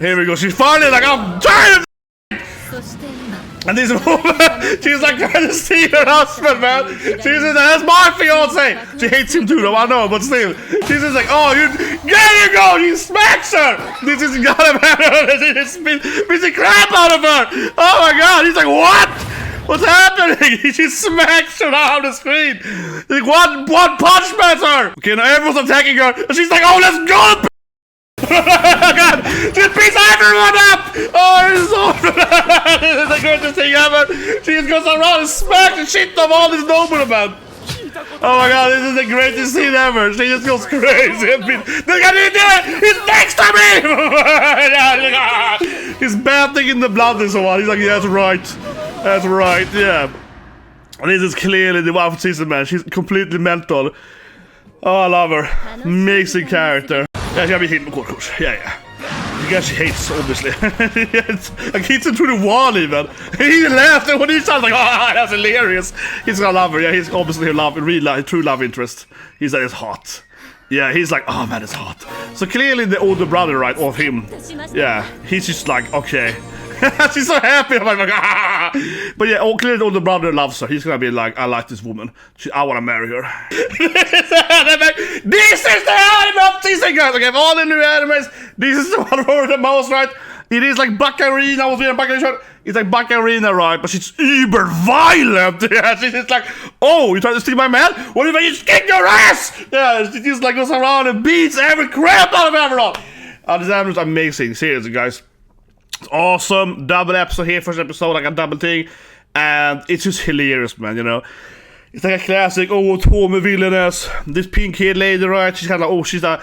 Here we go. She's finally like, I'm tired. And this woman, she's like trying to steal her husband, man. She's like, that's my fiance. She hates him too, though, I know, but still. She's just like, oh, there you go, he smacks her. This is gotta matter. She beats the crap out of her. Oh my god, he's like, what? What's happening? She smacks her out of the screen. Like, one punch matter. Okay, now everyone's attacking her, and she's like, oh, let's go. God, she beats everyone up! Oh, it's so this is the greatest thing ever! She just goes around and smacks the shit of all these noblemen! Oh my god, this is the greatest scene ever! She just goes crazy! Look at it! He's next to me! He's bathing in the blood and so on. He's like, yeah, that's right. That's right, yeah. And this is clearly the wife of season, man. She's completely mental. Oh, I love her. Amazing character. Yeah, she got me hit with course. Yeah. You guys she hates, obviously. Like, hits him through the wall even. He laughed and when he sounds like, oh, that's hilarious. He's gonna love her. Yeah, he's obviously a true love interest. He's like, it's hot. Yeah, he's like, oh man, it's hot. So clearly the older brother, right, of him. Yeah, he's just like, okay. She's so happy. I'm like, ah! But yeah, clearly the older brother loves her. He's gonna be like, I like this woman. I wanna marry her. This is the anime of season, guys. Okay, of all the new animes, this is the one for the most, right? It is like Bakarina. I was reading Bakarina. It's like Bakarina, right? But she's uber violent. Yeah, she's just like, oh, you trying to steal my man? What if I just kick your ass? Yeah, she just like goes around and beats every crap out of everyone. This anime is amazing. Seriously, guys. It's awesome. Double episode here, first episode, like a double thing. And it's just hilarious, man, you know. It's like a classic, oh, otome Villainess. This pink haired lady, right? She's kind of like, oh, she's a,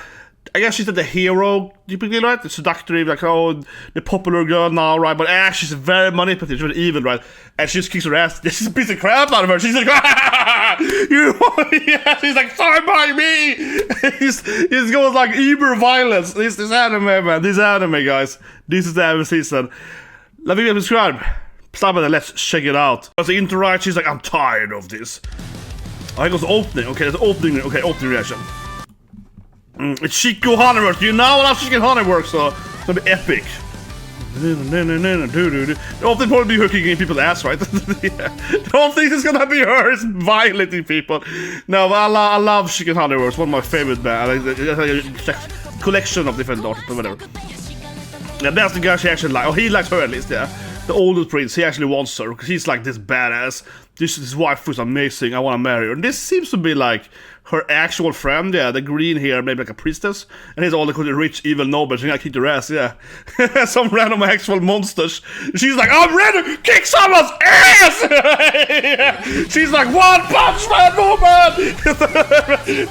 I guess she's the hero, typically, right? The seductress, like, oh, the popular girl now, right? But she's very manipulative, she's very evil, right? And she just kicks her ass. She just beats the crap out of her. She's like, you, yeah, she's like, sorry by me. It goes like uber violence. This anime, man. This anime, guys. This is the anime season. Let me subscribe. Let's check it out. As the interact, she's like, I'm tired of this. Oh, it goes opening. Okay, there's opening. Okay, opening reaction. It's Shiko Hana works. You know how Shiko Hana works, so it's gonna be epic. The opening probably be hooking in people's ass, right? Yeah. The whole thing is gonna be her violating people. No, but I love Shiko Hana works. One of my favorite bands. Collection of different artists, but whatever. Yeah, that's the guy she actually likes. Oh, he likes her at least, yeah. The oldest prince, he actually wants her because he's like this badass. This wife is amazing. I want to marry her. And this seems to be like her actual friend, yeah, the green hair, maybe like a priestess. And he's all the rich, evil nobles. She's gonna kick their ass, yeah. Some random actual monsters. She's like, I'm ready to kick someone's ass! Yeah. She's like, one punch man, woman!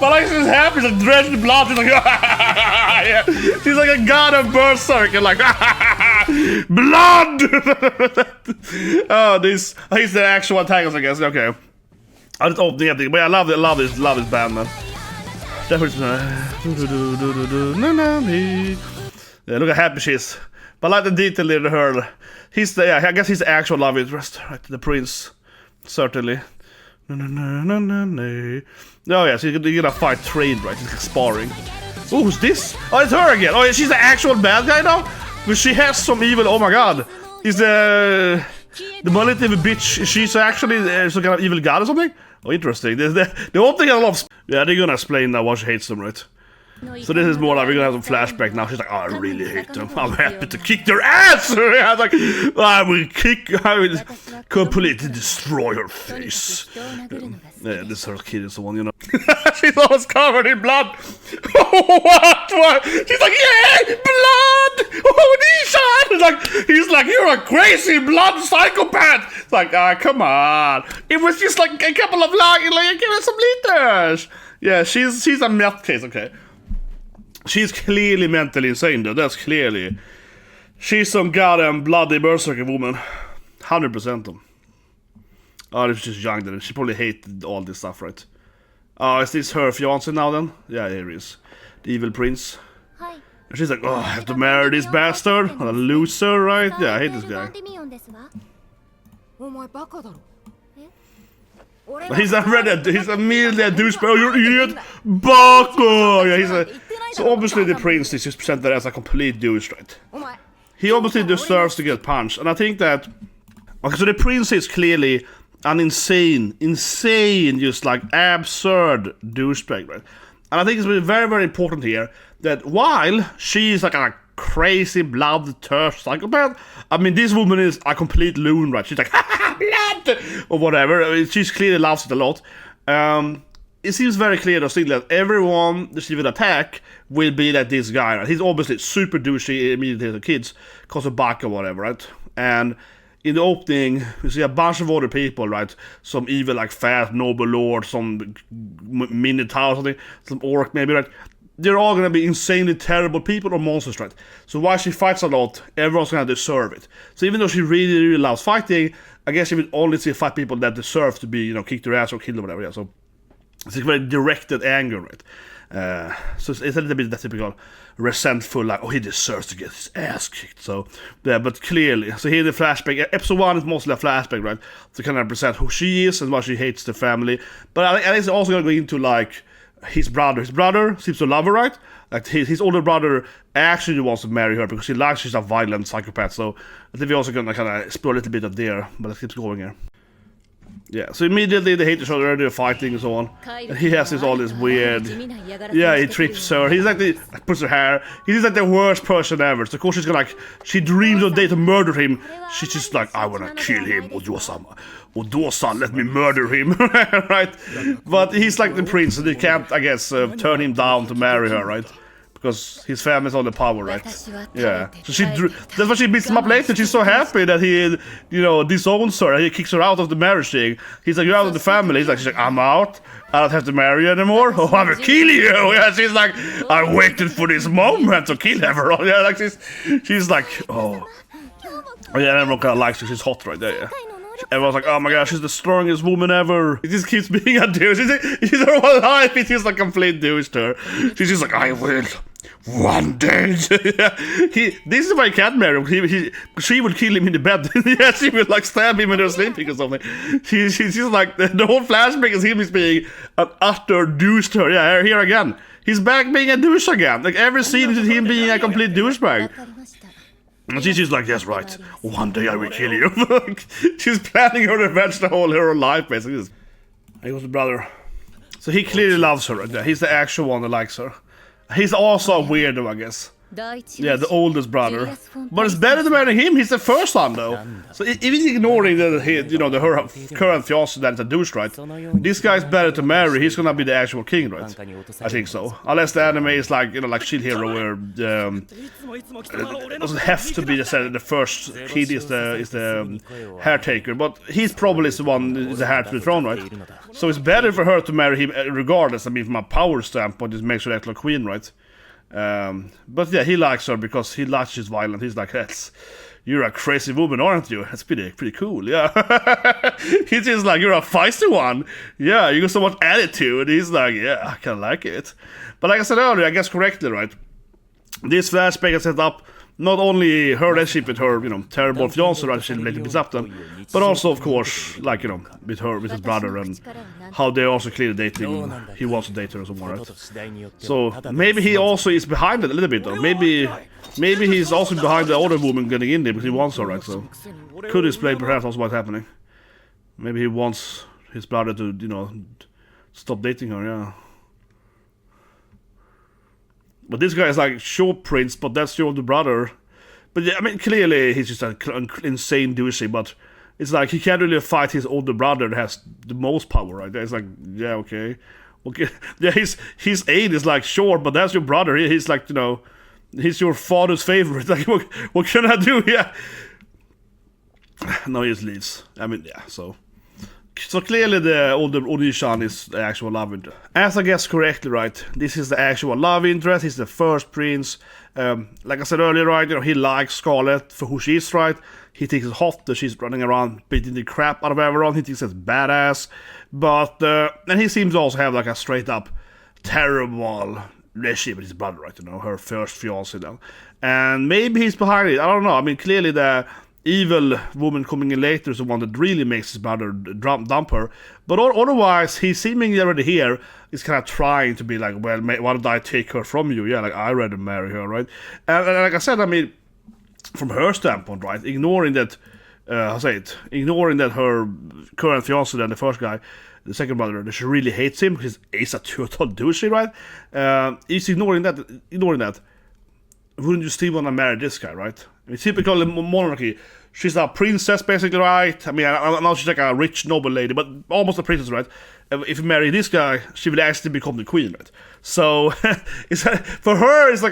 But like, she's happy, she's drenched in blood. She's like, yeah. She's like a god of berserker, like, blood! Oh, he's the actual antagonist, I guess, okay. I just opened everything, but I love this band, man. Definitely. Yeah, look how happy she is. But I like the detail in her. He's the, yeah, I guess he's the actual love interest, right? The prince, certainly. Oh yeah, so you're gonna fight trade, right? It's like sparring. Oh, who's this? Oh, it's her again. Oh, yeah, she's the actual bad guy now. But she has some evil. Oh my god, is the manipulative bitch? She's actually some kind of evil god or something. Oh, interesting. The whole thing I love. Yeah, they're gonna explain now why she hates them, right? So this is more like we're gonna have some flashback now. She's like, oh, I really hate them. I'm happy to kick their ass. I was like, I will completely destroy her face. Yeah, this is her kid is the one, you know. She's almost covered in blood. What? She's like, yeah, blood. Oh, Nishan. He's like, you're a crazy blood psychopath. It's like, come on. It was just like a couple of like give us some liters. Yeah, she's a meth case, okay. She's clearly mentally insane, though. That's clearly. She's some goddamn bloody berserker woman. 100% them. Oh, she's just young then. She probably hated all this stuff, right? Oh, is this her fiancé now then? Yeah, here he is. The evil prince. And she's like, oh, I have to marry this bastard. A loser, right? Yeah, I hate this guy. He's immediately a douchebag. Oh, you're an idiot. Bako! Yeah, so obviously the prince is just presented as a complete douche, right? he obviously deserves to get punched. And I think that, okay, so the prince is clearly an insane, just like absurd douchebag, right? And I think it's very, very important here that while she's like a crazy bloodthirst psychopath, I mean, this woman is a complete loon, right? She's like, blood! Or whatever. I mean, she clearly loves it a lot. It seems very clear though still that everyone that she will attack will be like this guy, right? He's obviously super douchey immediately to the kids, cause of Baka or whatever, right? And in the opening, we see a bunch of other people, right? Some evil, like, fat noble lord, some minotaur or something, some orc maybe, right? They're all gonna be insanely terrible people or monsters, right? So while she fights a lot, everyone's gonna deserve it. So even though she really, really loves fighting, I guess she would only see 5 people that deserve to be, you know, kicked their ass or killed or whatever, yeah. So it's a very directed anger, right? So it's a little bit that typical resentful, like, oh, he deserves to get his ass kicked. So yeah, but clearly, so here in the flashback, episode 1 is mostly a flashback, right, to kind of represent who she is and why she hates the family. But I think it's also gonna go into like his brother seems to love her, right? Like his older brother actually wants to marry her because he likes she's a violent psychopath. So I think we're also gonna kind of explore a little bit of there, but let's keep going here. Yeah, so immediately they hate each other, they're fighting and so on. And he has all this weird, yeah, he trips her. He's like puts her hair. He's like the worst person ever. So of course she's gonna like, she dreams of day to murder him. She's just like, I wanna kill him, Odo-san, let me murder him, right? But he's like the prince, and they can't, I guess, turn him down to marry her, right? Because his family's all the power, right? Yeah. So that's why she beats him up later. She's so happy that he, you know, disowns her. He kicks her out of the marriage thing. He's like, you're out of the family. She's like, I'm out. I don't have to marry you anymore. Oh, I will kill you. Yeah, she's like, I waited for this moment to kill everyone. Yeah, like she's like, oh. Yeah, everyone kind of likes her. She's hot right there, yeah. Everyone's like, oh my gosh, she's the strongest woman ever. He just keeps being a douche. She's her whole life, he's just like a complete douche to her. She's just like, I will. One day. This is why I can't marry him. She would kill him in the bed. Yeah, she would like stab him when they're sleeping or something. She's just like, the whole flashback is him being an utter douche to her. Yeah, here again. He's back being a douche again. Like every scene is him being a complete douchebag. And she's just like, yes, right. One day I will kill you. She's planning her revenge her life, basically. He goes to brother. So he clearly loves her right there. He's the actual one that likes her. He's also a weirdo, I guess. Yeah, the oldest brother. But it's better to marry him. He's the first son, though. So even ignoring her current fiancé that's a douche, right? This guy's better to marry. He's gonna be the actual king, right? I think so. Unless the anime is like, you know, like Shield Hero, where it doesn't have to be the first kid is the Heretical, but he's probably the one is the heir to the throne, right? So it's better for her to marry him regardless. I mean, from a power standpoint, it makes her actually a queen, right? But yeah, he likes her because he likes she's violent. He's like, you're a crazy woman, aren't you? That's pretty cool, yeah. He's just like, you're a feisty one. Yeah, you got so much attitude. He's like, yeah, I kinda like it. But like I said earlier, I guess correctly, right? This flashback is set up not only her relationship with her, you know, terrible fiancé, right, she later beats up them, but also, of course, like, you know, with his brother, and how they're also clearly dating. He wants to date her or something, right? So maybe he also is behind it a little bit, though. Maybe he's also behind the other woman getting in there because he wants her, right? So could explain perhaps also what's happening. Maybe he wants his brother to, you know, stop dating her, yeah. But this guy is like, sure, prince, but that's your older brother. But yeah, I mean, clearly he's just an insane douchey, but it's like he can't really fight his older brother that has the most power, right? It's like, yeah, okay. Yeah, his aid is like, sure, but that's your brother. He's like, you know, he's your father's favorite. Like, what can I do? Yeah. No, he just leaves. I mean, yeah, so clearly the older Oni-chan is the actual love interest. As I guess correctly, right, this is the actual love interest. He's the first prince. Like I said earlier, right, you know, he likes Scarlet for who she is, right? He thinks it's hot that she's running around beating the crap out of everyone. He thinks it's badass. But, and he seems to also have like a straight up terrible relationship with his brother, right? You know, her first fiancé now. And maybe he's behind it. I don't know. I mean, clearly the evil woman coming in later is the one that really makes his brother dump her. But otherwise, he's seemingly already here. He's kind of trying to be like, well, why did I take her from you? Yeah, like, I'd rather marry her, right? And like I said, I mean, from her standpoint, right? Ignoring that, ignoring that her current fiance, then the first guy, the second brother, that she really hates him because he's a total douchey, right? He's ignoring that. Wouldn't you still want to marry this guy, right? I mean, typical monarchy. She's a princess, basically, right? I mean, I know she's like a rich, noble lady, but almost a princess, right? If you marry this guy, she will actually become the queen, right? So, for her, it's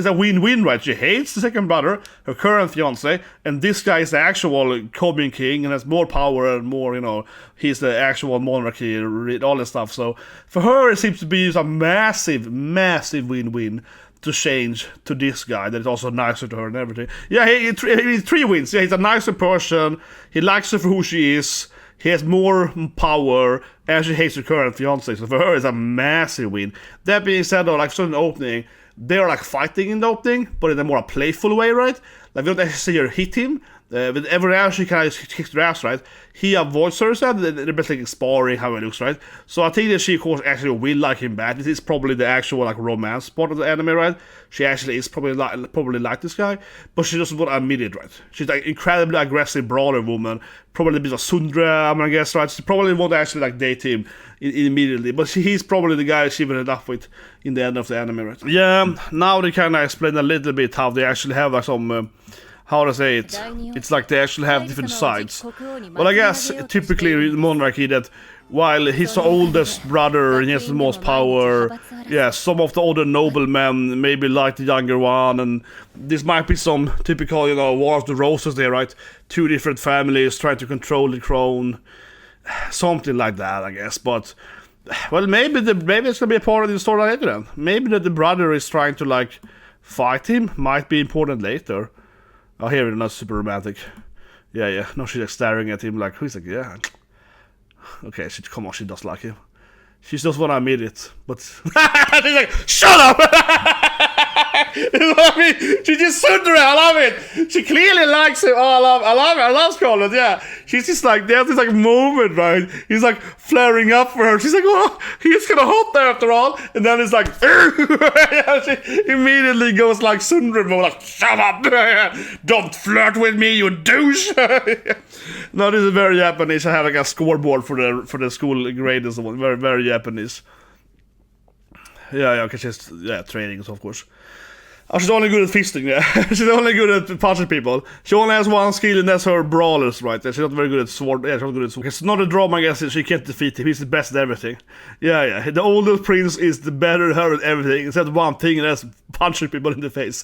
a win-win, right? She hates the second brother, her current fiance, and this guy is the actual coming king and has more power and more, you know, he's the actual monarchy, all this stuff. So, for her, it seems to be a massive, massive win-win to change to this guy that is also nicer to her and everything. Yeah, he 3 wins. Yeah, he's a nicer person. He likes her for who she is. He has more power, and she hates her current fiance. So for her, it's a massive win. That being said, though, like so in the opening, they're like fighting in the opening, but in a more playful way, right? Like we don't actually see her hit him. With every round she kind of kicks their ass, right? He avoids her, so they're basically sparring how it looks, right? So I think that she, of course, actually will like him bad. This is probably the actual like romance part of the anime, right? She actually is probably like this guy, but she doesn't want to admit it, right? She's like incredibly aggressive brawler woman, probably a bit of tsundere, I'm gonna guess, right? She probably won't actually like date him immediately, but he's probably the guy she will end up with in the end of the anime, right? Yeah, now they kind of explain a little bit how they actually have like some. How to say it? It's like they actually have different sides. Well, I guess typically in monarchy that while he's the oldest brother and he has the most power, yeah, some of the older noblemen maybe like the younger one, and this might be some typical, you know, War of the Roses there, right? 2 different families trying to control the throne, something like that, I guess. But well, maybe it's gonna be a part of the story later then. Maybe that the brother is trying to like fight him might be important later. Oh, here we're not super romantic. Yeah. No, she's like staring at him like, who's like, yeah. Okay, come on, she does like him. She just wanna admit it, but she's like, shut up! You know what I mean? She's just tsundere, I love it. She clearly likes him. Oh, I love Scarlet, yeah. She's just like, there's this like moment, right? He's like flaring up for her. She's like, oh, he's kind of hot there after all. And then it's like, she immediately goes like tsundere mode, like, shut up! Don't flirt with me, you douche! No, this is very Japanese. I have like a scoreboard for the school grade and so on. Very, very Japanese. Yeah, okay, she's training, so of course. Oh, she's only good at fisting, yeah. She's only good at punching people. She only has one skill, and that's her brawlers, right? She's not very good at sword. Yeah, she's not good at sword. It's not a drama, I guess. She can't defeat him. He's the best at everything. Yeah. The oldest prince is the better her at everything, except one thing, and that's punching people in the face.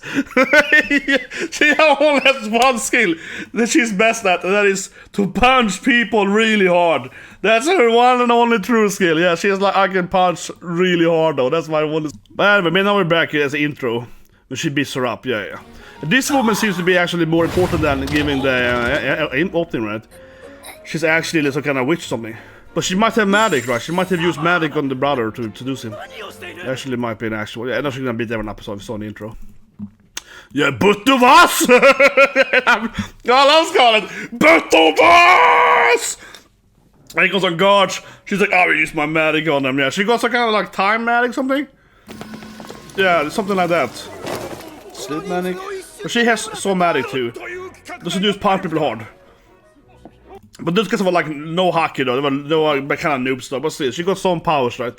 She only has one skill that she's best at, and that is to punch people really hard. That's her one and only true skill. Yeah, she's like, I can punch really hard, though. That's my one. But anyway, now we're back here as an intro. She beats her up, yeah. This woman seems to be actually more important than giving the opening, right? She's actually some kind of witch or something. But she might have magic, right? She might have used magic on the brother to seduce him. Actually might be an actual... Yeah, I know she's gonna beat everyone up, so we saw in the intro. Yeah, Buttuvas! I love Scarlet! Buttuvas! And he goes on guards. She's like, I will use my magic on them, yeah. She got some kind of like time magic something? Yeah, something like that. Sleep magic. But she has some magic too. Doesn't just punch people hard. But those guys were like no hockey though. They were kind of noob stuff. But still, she got some powers, right?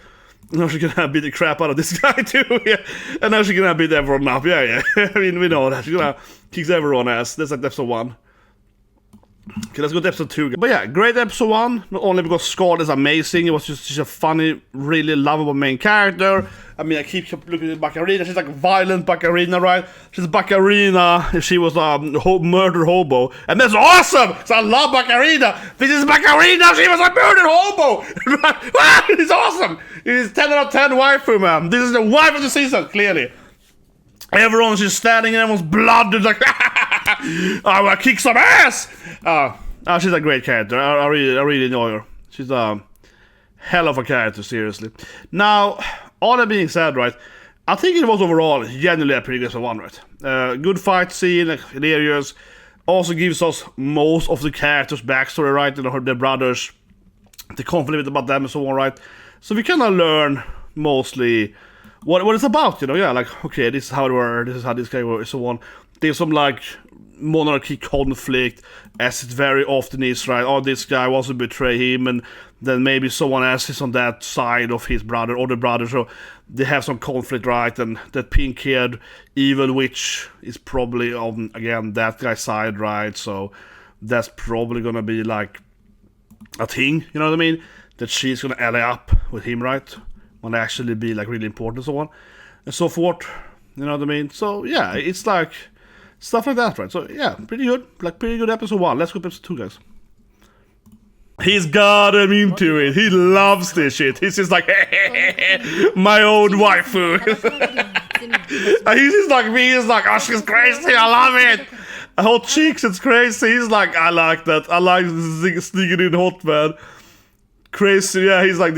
Now she's gonna beat the crap out of this guy too, yeah. And now she's gonna beat everyone up, yeah. I mean, we know that. She's gonna kick everyone ass. That's like episode 1. Okay, let's go to episode 2. But yeah, great episode 1. Not only because Scarlet is amazing, it was just a funny, really lovable main character. I mean, I keep looking at Bakarina. She's like a violent Bakarina, right? She's Bakarina. She was a murder hobo. And that's awesome! So I love Bakarina. This is Bakarina. She was a murder hobo. It's awesome. It's 10 out of 10 waifu, man. This is the wife of the season, clearly. Everyone's just standing in everyone's blood. It's like, I will kick some ass! She's a great character. I really enjoy her. She's a hell of a character, seriously. Now, all that being said, right, I think it was overall genuinely a pretty good one, right? Good fight scene, like, hilarious. Also gives us most of the characters' backstory, right? You know, their brothers, the conflict about them and so on, right? So we kind of learn mostly what it's about, you know, yeah, like, okay, this is how it works, this is how this guy works, so on. there's some like monarchy conflict, as it very often is, right? Oh, this guy wants to betray him, and then maybe someone else is on that side of his brother or the brother, so they have some conflict, right? And that pink-haired evil witch is probably on, again, that guy's side, right? So that's probably gonna be like a thing, you know what I mean? That she's gonna ally up with him, right? Wanna actually be like really important and so on and so forth, you know what I mean? So yeah, it's like stuff like that, right? So yeah, pretty good, like pretty good episode 1. Let's go to episode 2, guys. He's got him into it. He loves this shit. He's just like, my own waifu. He's just like me. He's like, oh, she's crazy. I love it. Hot cheeks, it's crazy. He's like, I like that. I like sneaking in hot, man. Crazy, yeah. He's like,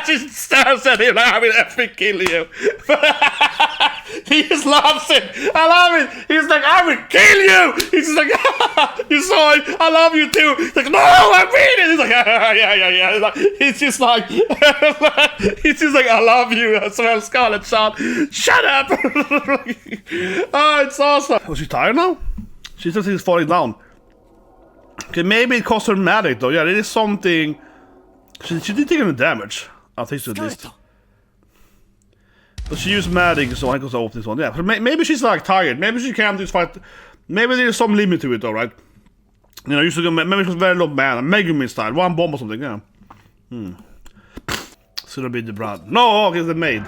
she stares at him like, I will effing kill you. He just loves it. I love it. He's like, I will kill you. He's just like, you saw it. I love you too. He's like, no, I mean it. He's like, yeah. He's just like, he's just like, I love you as well, Scarlet Child. Shut up. Oh, it's awesome. Was she tired now? She says he's falling down. Okay, maybe it cost her magic though. Yeah, it is something. She didn't take any damage. I think so at least. But she used magic, so I goes off this one. Yeah, so maybe she's like tired. Maybe she can't just fight. Maybe there's some limit to it, though, right? You know, usually maybe she's very low man, a Megumin style, 1 bomb or something. Yeah. Should have been the brand. No, okay, it's the maid.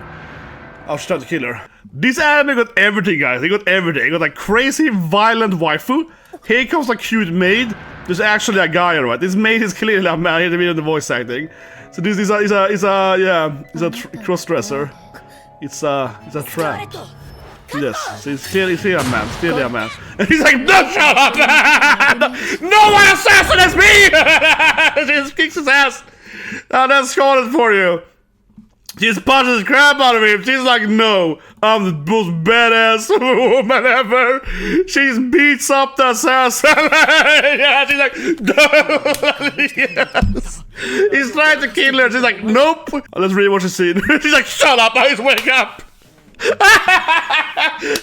I was trying to kill her. This anime got everything, guys. They got everything. They got like crazy, violent waifu. Here comes a cute maid. There's actually a guy, right? This maid is clearly a man. Here the voice acting. So this is a cross-dresser. It's a trap. Yes, so it's clearly a man. It's clearly a man. And he's like, no, shut up! No one assassinates me! She just kicks his ass. Oh, that's Scarlet for you. She just punches the crap out of him. She's like, no, I'm the most badass woman ever. She beats up the assassin. Yeah, she's like, no. Yes. He's trying to kill her. She's like, nope. Let's rewatch the scene. She's like, shut up, I just wake up.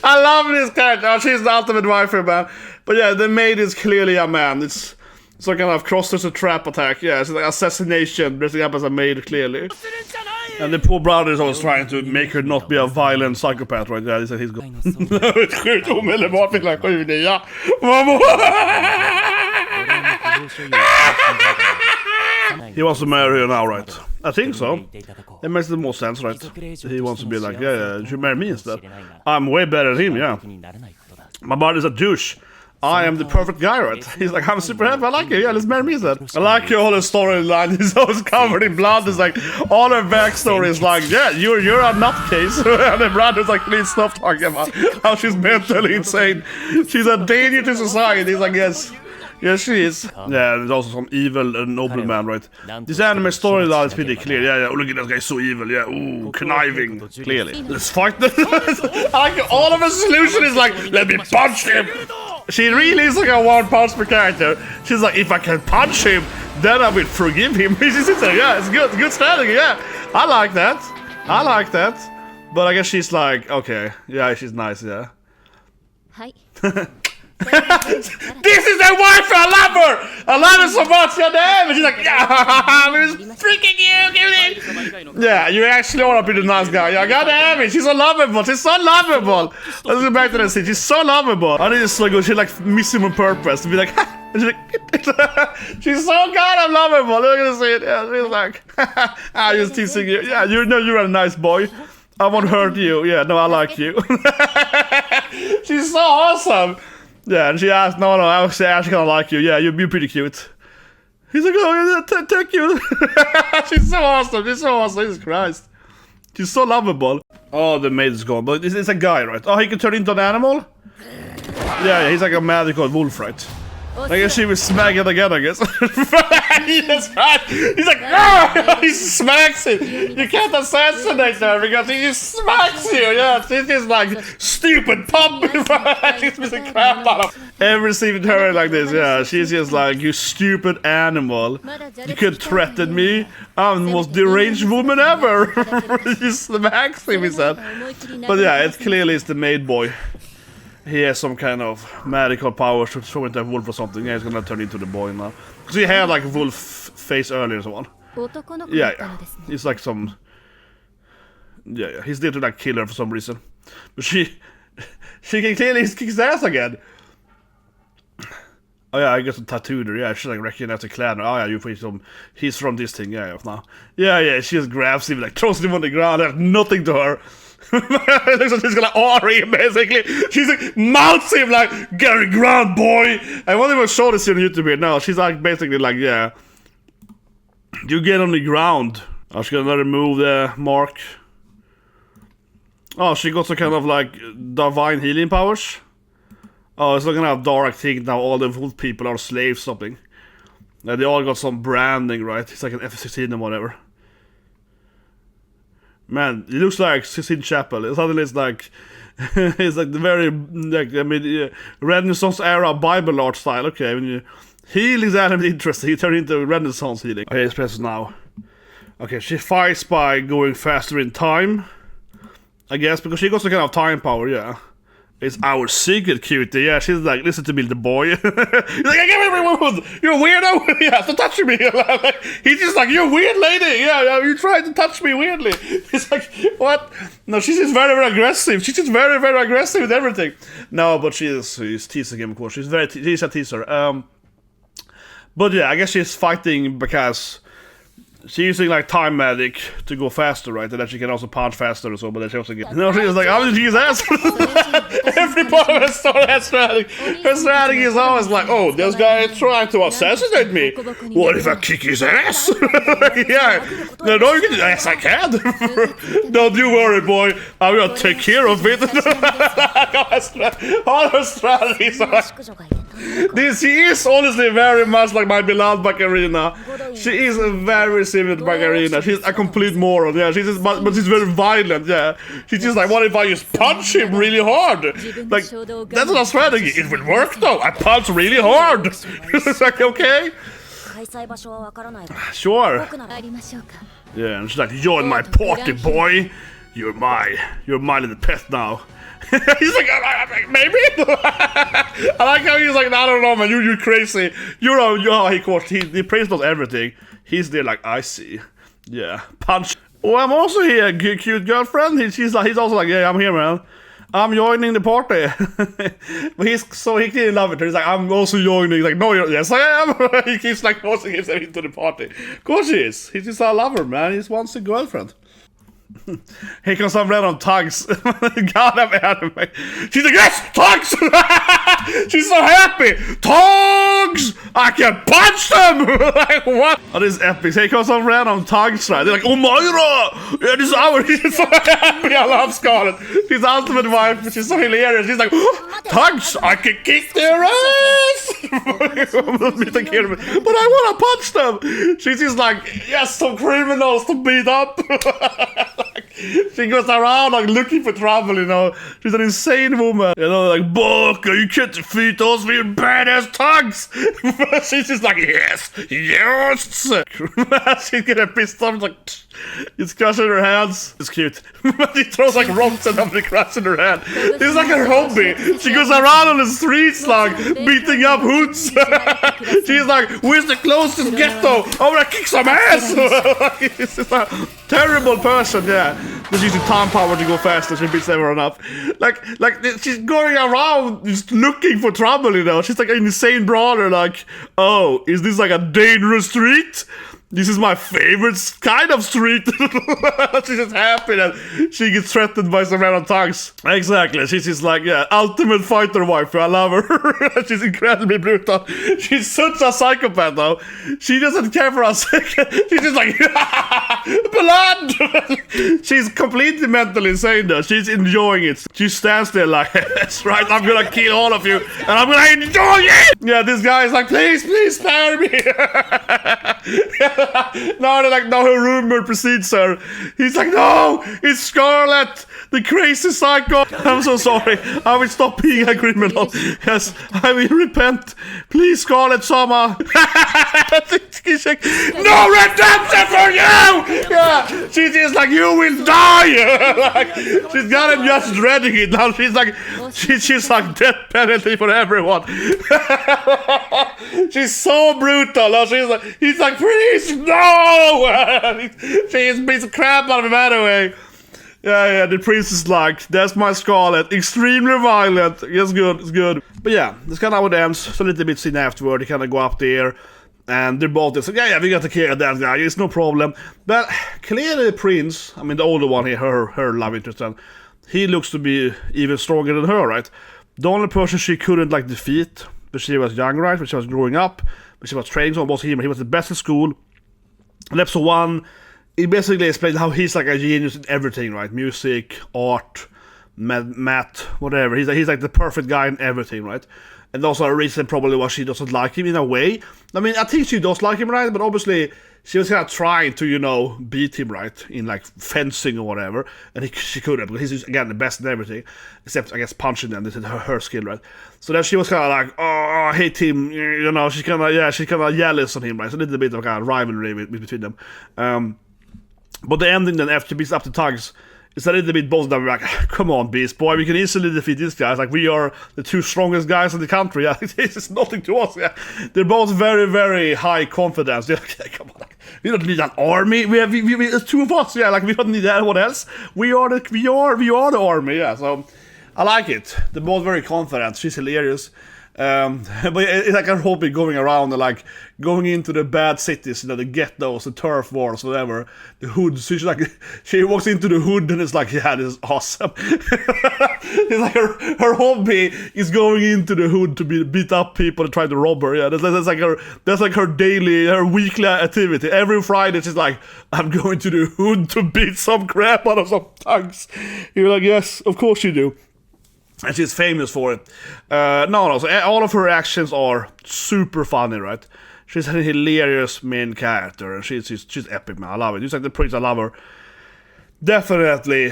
I love this character. Oh, she's the ultimate waifu, man. But yeah, the maid is clearly a man. It's some kind of cross-dresser trap attack. Yeah, it's like assassination, dressing up as a maid, clearly. And the poor brother is always trying to make her not be a violent psychopath, right? Yeah, he's going. Ett sjukt omedelbart fick like 7-9. He wants to marry her now, right? I think so. It makes the most sense, right? He wants to be like, yeah, you marry me instead. I'm way better than him, yeah. My brother's a douche. I am the perfect guy, right? He's like, I'm super happy, I like you, yeah, let's marry me instead. I like your whole storyline, he's always covered in blood. It's like, all her backstory is like, yeah, you're a nutcase. And the brother's like, please stop talking about how she's mentally insane. She's a danger to society. He's like, yes. Yes, she is. Yeah, there's also some evil nobleman, right? This anime storyline is pretty clear. Yeah, oh, look at that guy, so evil. Yeah, ooh, conniving. Clearly. Let's fight them. I like all of her solution is like, let me punch him. She really is like a one-punch per character. She's like, if I can punch him, then I will forgive him. She's like, yeah, it's good. Good strategy, yeah. I like that. I like that. But I guess she's like, okay. Yeah, she's nice, yeah. Hi. This is their wife! I love her! I love her so much, goddamn! And she's like, yeah, I'm freaking you! Yeah, you actually are a pretty nice guy. Yeah, goddamn it, she's so lovable. She's so lovable. Let's go back to the scene. She's so lovable. I think it's so good. She like miss him on purpose to be like, she's like, she's so goddamn lovable. Look at the scene. Yeah, she's like, I'm just teasing you. Yeah, you know you're a nice boy. I won't hurt you. Yeah, no, I like you. She's so awesome. Yeah, and she asked, no, I actually kind of like you. Yeah, you're pretty cute. He's like, oh, yeah, thank you. She's so awesome. She's so awesome. Jesus Christ. She's so lovable. Oh, the maid is gone. But it's a guy, right? Oh, he can turn into an animal? Yeah, he's like a magical wolf, right? I guess she will smack it again, I guess. He's right. He's like, ah! He smacks it. You can't assassinate her because he just smacks you. Yeah, she's just like, stupid puppy. She's missing crap out of every scene with her like this. Yeah, she's just like, you stupid animal. You could threaten me. I'm the most deranged woman ever. She smacks him, he said. But yeah, it clearly is the maid boy. he has some kind of magical powers to throw into a wolf or something. Yeah, he's gonna turn into the boy now. Because he had like a wolf face earlier and so on. Yeah, yeah. He's like some... Yeah, he's there to like kill her for some reason. But she can clearly kick his ass again. Oh yeah, I got some tattooed her. Yeah, she's like recognized the clan. Oh yeah, you put some... He's from this thing, yeah, now. Yeah, she just grabs him, like throws him on the ground. There's nothing to her. It looks like she's gonna R him, basically. She's like, mounts him like, get on the ground, boy! I wonder if I show this on YouTube here. No, she's like, basically like, yeah. You get on the ground. Oh, she's gonna remove the mark. Oh, she got some kind of like divine healing powers. Oh, it's not gonna have dark thing now. All the wolf people are slaves, something. They all got some branding, right? It's like an F-16 and whatever. Man, it looks like Sistine Chapel. Suddenly it's like it's like the very like I mean Renaissance era Bible art style. Okay, when you heal is that interesting, you turn into Renaissance healing. Okay, it's press now. Okay, she fights by going faster in time, I guess, because she got some kind of time power. Yeah, it's our secret cutie. Yeah, she's like, listen to me, the boy. He's like, I give everyone. You're a weirdo. Yeah, stop touching me. He's just like, you're a weird lady. Yeah, you tried to touch me weirdly. He's like, what? No, she's just very, very aggressive. She's just very, very aggressive with everything. No, but she's teasing him, of course. She's a teaser. But yeah, I guess she's fighting because she's using like time magic to go faster, right? And then she can also punch faster or so, but then she also gets... No, she's like, I'm gonna use ass! Every part of her story has strategy. Her strategy is always like, oh, this guy is trying to assassinate me. What if I kick his ass? Yeah. No, you can do as I can. Don't you worry, boy. I'm gonna take care of it. All her strategies are like... She is honestly very much like my beloved Bakarina. She is very similar to Bakarina. She's a complete moron, yeah. She's just, but she's very violent, yeah. She's just like, what if I just punch him really hard? Like, that's not a strategy. It will work though. I punch really hard. It's like, okay. Sure. Yeah, and she's like, join my party, boy. You're my little pet now. He's like, maybe? I like how he's like, I don't know, man, you're crazy. He praised us everything. He's there like, I see. Yeah, punch. Oh, I'm also here, cute girlfriend. He's also like, yeah, I'm here, man. I'm joining the party. But he didn't love it. He's like, I'm also joining. He's like, no, yes, I am. He keeps like forcing himself into the party. Of course he is. He's just a lover, man. He just wants a girlfriend. Here comes some random thugs. God, I'm anime. She's like, yes, thugs! She's so happy. Thugs! I can punch them! Like, what? Oh, this is epic. Here comes some random thugs, right? They're like, oh, Myra! Yeah, this is our... She's so happy. I love Scarlet. She's ultimate wife. She's so hilarious. She's like, oh, thugs! I can kick their ass! But I want to punch them! She's just like, yes, some criminals to beat up! She goes around like looking for trouble, you know. She's an insane woman, you know, like, Baka, you can't defeat us, we're badass thugs. She's just like, yes. She's getting pissed off, like, it's crushing her hands. It's cute. She throws like rocks and somebody crashing her hand. It's like her hobby. She goes around on the streets like beating up hoods. She's like, where's the closest ghetto? I'm gonna kick some ass. It's just a terrible person, yeah. She's using time power to go faster. She beats everyone up. Like she's going around just looking for trouble, you know. She's like an insane brawler. Like, oh, is this like a dangerous street? This is my favorite kind of street. She's just happy that she gets threatened by some random thugs. Exactly. She's just like, yeah, ultimate fighter wife. I love her. She's incredibly brutal. She's such a psychopath, though. She doesn't care for a second. She's just like, blood! She's completely mentally insane, though. She's enjoying it. She stands there like, that's right, I'm gonna kill all of you, and I'm gonna enjoy it! Yeah, this guy is like, please spare me! Now they're like, now her roommate precedes her. He's like, no, it's Scarlet, the crazy psycho. I'm so sorry. I will stop being a criminal. Yes, I will repent. Please, Scarlet Sama. She's like, no redemption for you. Yeah, she's just like, you will die. Like, she's got him just dreading it now. She's like death penalty for everyone. She's so brutal. He's like, please, no. She beats the crap out of him anyway. Yeah, the prince is like, that's my Scarlet, extremely violent. It's good. But yeah, this kind of how it ends. So a little bit scene afterward, they kind of go up there, and they're both just like, yeah, we got to kill that guy, it's no problem. But clearly the prince, I mean the older one here, her love interest, and he looks to be even stronger than her, right? The only person she couldn't like defeat, but she was young, right? But she was growing up, but she was training, so it was him. He was the best in school. In episode 1, it basically explains how he's like a genius in everything, right? Music, art, math, whatever. He's like the perfect guy in everything, right? And also a reason probably why she doesn't like him in a way. I mean, I think she does like him, right? But obviously she was kind of trying to, you know, beat him, right? In like fencing or whatever. And she couldn't, because he's, again, the best in everything. Except, I guess, punching them. This is her skill, right? So then she was kind of like, oh, I hate him. You know, she's kind of jealous on him, right? So a little bit of kind of rivalry between them. But the ending then, after she beats up the thugs, it's a little bit both of them like, come on, Beast Boy, we can easily defeat these guys. Like, we are the 2 strongest guys in the country. Yeah, this is nothing to us. Yeah, they're both very, very high confidence. They're like, yeah, come on, like, we don't need an army. It's 2 of us. Yeah, like we don't need anyone else. We are the army. Yeah, so I like it. They're both very confident. She's hilarious. But it's like a hobby going around and like going into the bad cities, you know, the ghettos, the turf wars, whatever, the hoods. So she walks into the hood and it's like, yeah, this is awesome. It's like her hobby is going into the hood to beat up people and try to rob her. Yeah, that's like her daily, her weekly activity. Every Friday she's like, I'm going to the hood to beat some crap out of some thugs. You're like, yes, of course you do. And she's famous for it. So all of her actions are super funny, right? She's a hilarious main character, and she's epic, man. I love it. Just like the prince, I love her. Definitely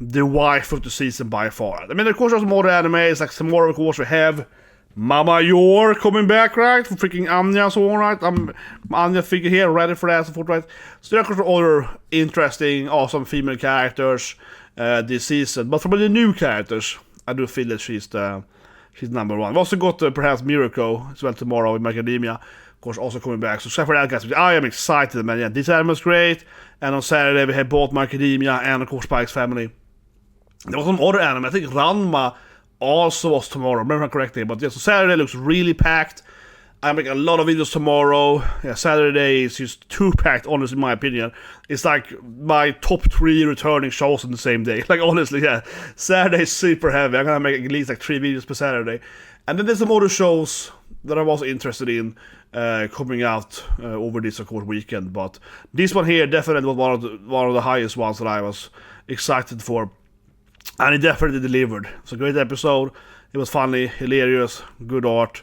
the wife of the season by far. I mean, of course, there's more animes, like some more, of course, we have Mama Yor coming back, right? For freaking Anya, so on, right? I'm Anya figure here, ready for that, so forth, right? So there are other interesting, awesome female characters this season. But from the new characters, I do feel that she's number 1. We've also got perhaps Miracle as well tomorrow with Macadamia, of course, also coming back. So for that, guys, I am excited, man. Yeah, this anime is great. And on Saturday we have both Macadamia and of course Spike's Family. There was some other anime. I think Ranma also was tomorrow, remember correctly. But yeah, so Saturday looks really packed. I make a lot of videos tomorrow. Yeah, Saturday is just too packed, honestly, in my opinion. It's like my top 3 returning shows on the same day. Like, honestly, yeah. Saturday is super heavy. I'm gonna make at least like 3 videos per Saturday. And then there's some other shows that I'm also interested in coming out over this, of course, weekend. But this one here definitely was one of the highest ones that I was excited for. And it definitely delivered. It's a great episode. It was funny, hilarious, good art.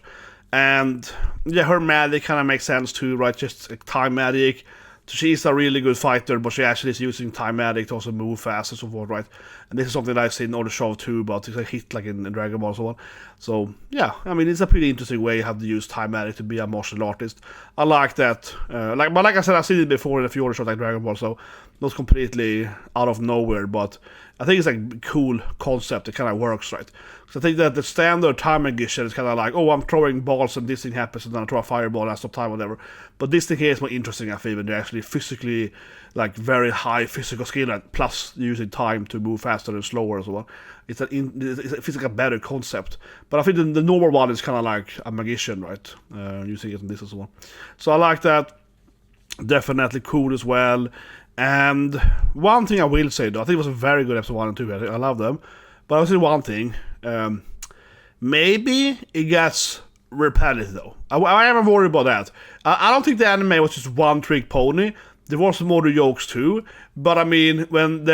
And yeah, her magic kind of makes sense too, right? Just like time magic. So she's a really good fighter, but she actually is using time magic to also move fast and so forth, right? And this is something that I've seen on the show too, but it's a hit like in Dragon Ball and so on. So yeah, I mean, it's a pretty interesting way you have to use time magic to be a martial artist. I like that. But like I said, I've seen it before in a few other shows like Dragon Ball, so not completely out of nowhere, but I think it's like a cool concept. It kind of works, right? So I think that the standard time magician is kind of like, oh, I'm throwing balls and this thing happens, and then I throw a fireball and I stop time, whatever. But this thing here is more interesting, I feel, when they're actually physically, like, very high physical skill, and plus using time to move faster and slower and so on. It feels like a better concept. But I think the normal one is kind of like a magician, right? Using it in this and so on. So I like that. Definitely cool as well. And one thing I will say, though, I think it was a very good episode 1 and 2. I love them. But I will say one thing. Maybe it gets repetitive, though. I am worried about that. I don't think the anime was just one trick pony. there was some other jokes too, but I mean, when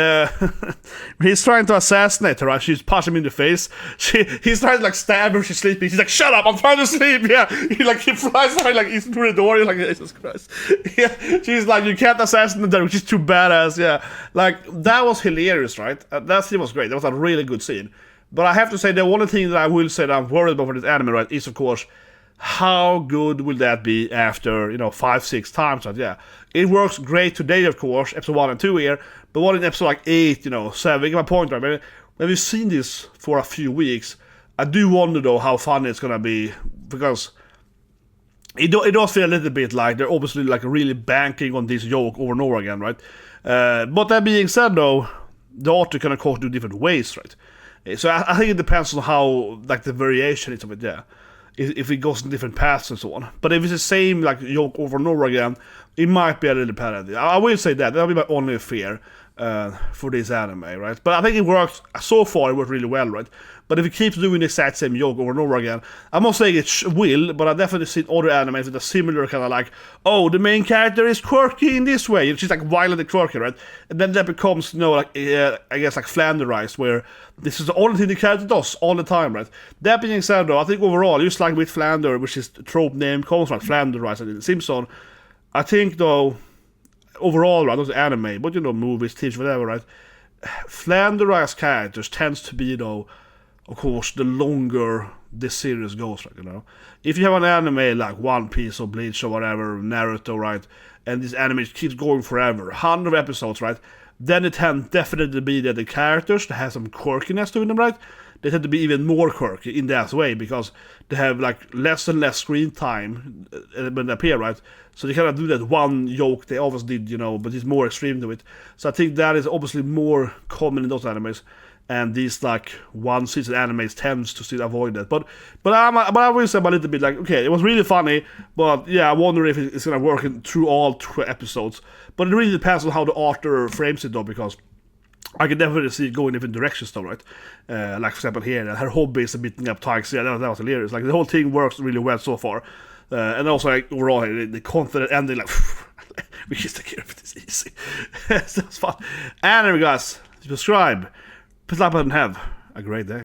he's trying to assassinate her, right? She's punching him in the face. He's trying to like stab her. She's sleeping. She's like, "Shut up! I'm trying to sleep." Yeah, he flies out like he's through the door. He's like, Jesus Christ. Yeah, she's like, "You can't assassinate her," which is too badass. Yeah, like that was hilarious, right? That scene was great. That was a really good scene. But I have to say, the only thing that I will say that I'm worried about for this anime, right, is of course, how good will that be after, 5-6 times? Right? Yeah, it works great today, of course, episode 1 and 2 here, but what in episode like 8, 7, you get my point, right? When we've seen this for a few weeks, I do wonder though how funny it's gonna be, because it does feel a little bit like they're obviously like really banking on this joke over and over again, right? But that being said though, the author can of course do different ways, right? So I think it depends on how like the variation is of it, yeah. If it goes in different paths and so on. But if it's the same like joke over and over again, it might be a little parody. I will say that'll be my only fear for this anime, right? But I think it works so far. It worked really well, right? But if it keeps doing the exact same joke over and over again, I'm not saying it will, but I've definitely seen other animes with a similar kind of like, oh, the main character is quirky in this way. She's like violently quirky, right? And then that becomes, like I guess like Flanderized, where this is the only thing the character does all the time, right? That being said, though, I think overall, just like with Flander, which is the trope name comes from Flanderized in Simpson, I think though, overall, right, not the anime, but movies, TV, whatever, right? Flanderized characters tends to be though, of course, the longer this series goes, right, If you have an anime like One Piece or Bleach or whatever, Naruto, right, and this anime keeps going forever, 100 episodes, right, then it tend definitely to be that the characters that have some quirkiness to them, right, they tend to be even more quirky in that way, because they have like less and less screen time when they appear, right? So they cannot do that one joke they always did, but it's more extreme to it. So I think that is obviously more common in those animes. And these like one season animes tends to still avoid that. But I will say a little bit like, okay, it was really funny, but yeah, I wonder if it's gonna work through all 2 episodes. But it really depends on how the author frames it though, because I can definitely see it going in different directions though, right? Like for example here, her hobby is beating up Tykes. Yeah, that was hilarious. Like the whole thing works really well so far. And also like overall the confident ending, like we just take care of it, it's easy. So it's fun. Anyway guys, subscribe. Please like and have a great day.